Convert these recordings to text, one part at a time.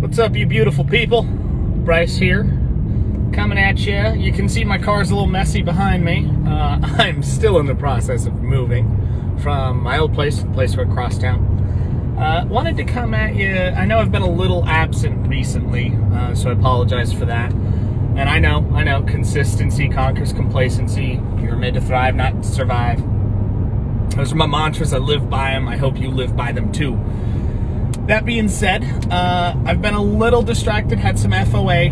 What's up, you beautiful people? Bryce here, coming at you. You can see my car's a little messy behind me. I'm still in the process of moving from my old place to the place we're across town. Wanted to come at you. I know I've been a little absent recently, so I apologize for that. And I know, consistency conquers complacency. You're made to thrive, not to survive. Those are my mantras. I live by them. I hope you live by them too. That being said, I've been a little distracted, had some FOA,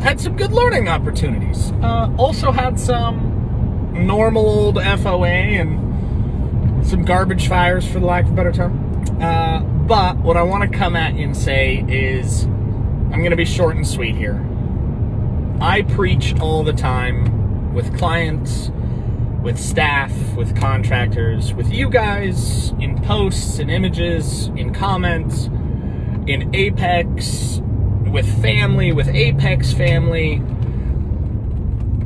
had some good learning opportunities. Also had some normal old FOA and some garbage fires, for the lack of a better term. But what I want to come at you and say is, I'm going to be short and sweet here. I preach all the time with clients, with staff, with contractors, with you guys, in posts, in images, in comments, in Apex, with family, with Apex family,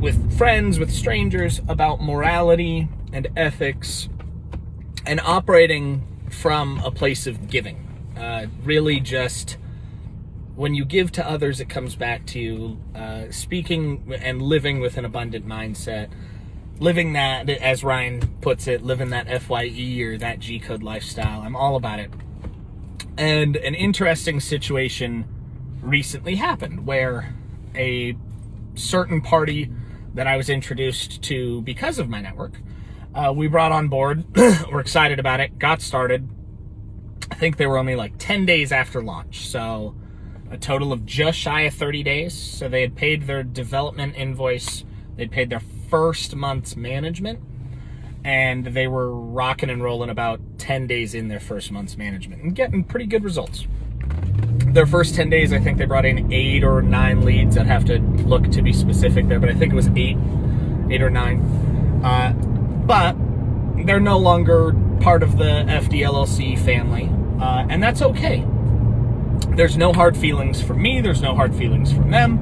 with friends, with strangers, about morality and ethics and operating from a place of giving. Really just, when you give to others, it comes back to you. Speaking and living with an abundant mindset. Living that, as Ryan puts it, living that FYE or that G-code lifestyle. I'm all about it. And an interesting situation recently happened where a certain party that I was introduced to because of my network, we brought on board. We're excited about it. Got started. I think they were only like 10 days after launch. So a total of just shy of 30 days. So they had paid their development invoice. They'd paid their first month's management, and they were rocking and rolling about 10 days in their first month's management and getting pretty good results. Their first 10 days, I think they brought in 8 or 9 leads. I'd have to look to be specific there, but I think it was 8 or 9. But they're no longer part of the FDLLC family, and that's okay. There's no hard feelings from me. There's no hard feelings from them.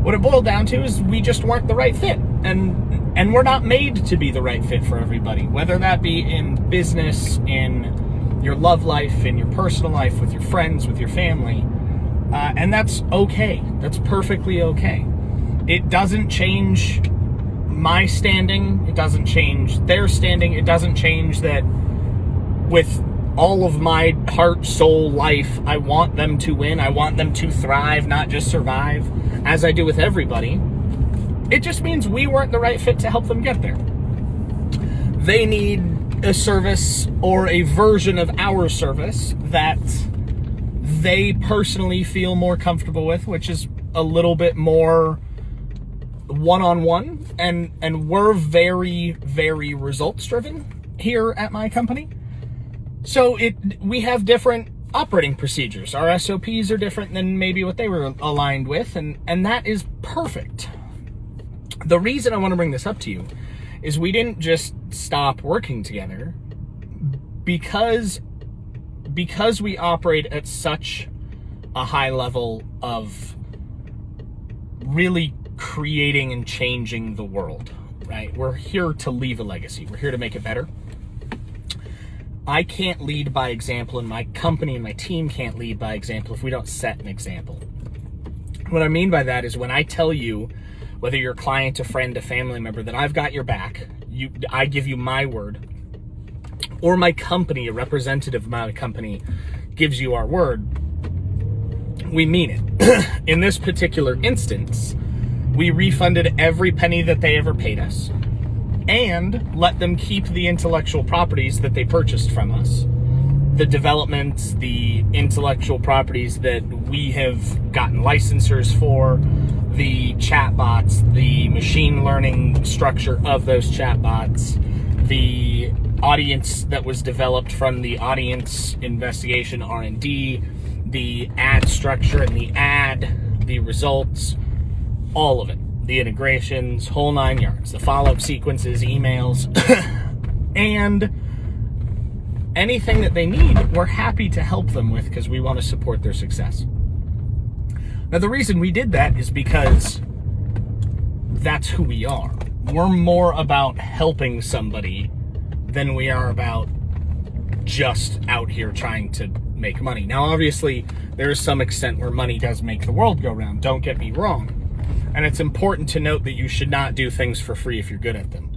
What it boiled down to is we just weren't the right fit. And we're not made to be the right fit for everybody, whether that be in business, in your love life, in your personal life, with your friends, with your family. And that's okay. That's perfectly okay. It doesn't change my standing. It doesn't change their standing. It doesn't change that with all of my heart, soul, life, I want them to win. I want them to thrive, not just survive, as I do with everybody. It just means we weren't the right fit to help them get there. They need a service or a version of our service that they personally feel more comfortable with, which is a little bit more one-on-one. And we're very, very results-driven here at my company. So we have different operating procedures. Our SOPs are different than maybe what they were aligned with, and that is perfect. The reason I want to bring this up to you is we didn't just stop working together because we operate at such a high level of really creating and changing the world, right? We're here to leave a legacy. We're here to make it better. I can't lead by example, and my company and my team can't lead by example if we don't set an example. What I mean by that is when I tell you, whether you're a client, a friend, a family member, that I've got your back, I give you my word, or my company, a representative of my company, gives you our word, we mean it. In this particular instance, we refunded every penny that they ever paid us and let them keep the intellectual properties that they purchased from us. The development, the intellectual properties that we have gotten licensors for, the chatbots, the machine learning structure of those chatbots, the audience that was developed from the audience investigation R&D, the ad structure and the results, all of it. The integrations, whole 9 yards, the follow-up sequences, emails, and anything that they need, we're happy to help them with because we want to support their success. Now, the reason we did that is because that's who we are. We're more about helping somebody than we are about just out here trying to make money. Now, obviously, there is some extent where money does make the world go round. Don't get me wrong. And it's important to note that you should not do things for free if you're good at them.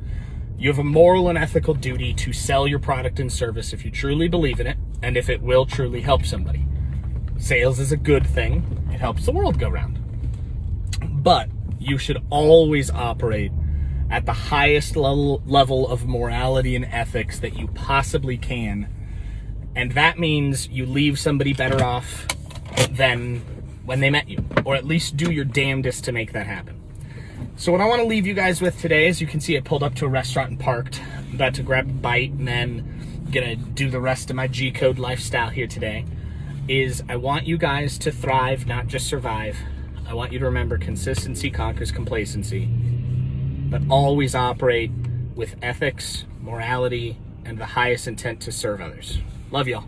You have a moral and ethical duty to sell your product and service if you truly believe in it and if it will truly help somebody. Sales is a good thing. It helps the world go round. But you should always operate at the highest level of morality and ethics that you possibly can. And that means you leave somebody better off than when they met you, or at least do your damnedest to make that happen. So what I want to leave you guys with today, as you can see, I pulled up to a restaurant and parked. I'm about to grab a bite and then gonna do the rest of my G-code lifestyle here today, is I want you guys to thrive, not just survive. I want you to remember consistency conquers complacency, but always operate with ethics, morality, and the highest intent to serve others. Love y'all.